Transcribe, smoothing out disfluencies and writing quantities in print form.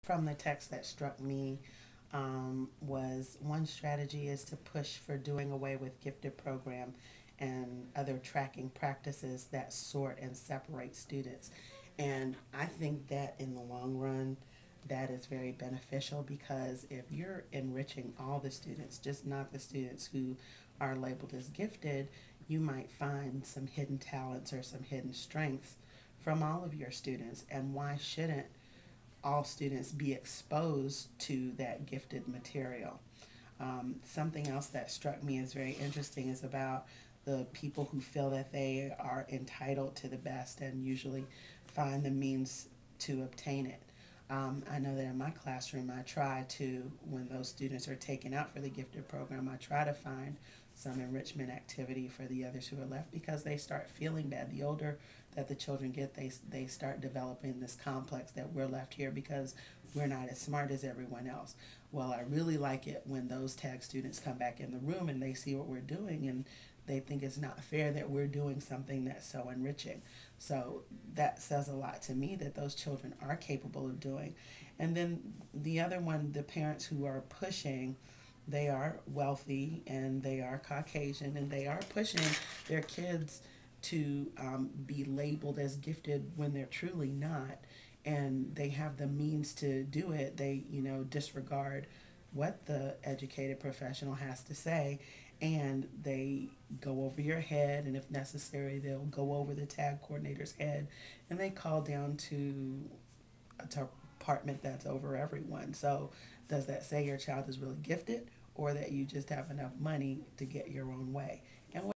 from the text that struck me was one strategy is to push for doing away with gifted program and other tracking practices that sort and separate students. And I think that in the long run, that is very beneficial because if you're enriching all the students, just not the students who are labeled as gifted, you might find some hidden talents or some hidden strengths from all of your students. And why shouldn't all students be exposed to that gifted material? Something else that struck me as very interesting is about the people who feel that they are entitled to the best and usually find the means to obtain it. I know that in my classroom, I try to, when those students are taken out for the gifted program, I try to find some enrichment activity for the others who are left because they start feeling bad. The older that the children get, they start developing this complex that we're left here because we're not as smart as everyone else. Well, I really like it when those tag students come back in the room and they see what we're doing and they think it's not fair that we're doing something that's so enriching. So that says a lot to me that those children are capable of doing. And then the other one, the parents who are pushing, they are wealthy and they are Caucasian and they are pushing their kids to be labeled as gifted when they're truly not. And they have the means to do it. They, disregard what the educated professional has to say and they go over your head, and if necessary they'll go over the tag coordinator's head, and they call down to a department that's over everyone. So does that say your child is really gifted or that you just have enough money to get your own way? And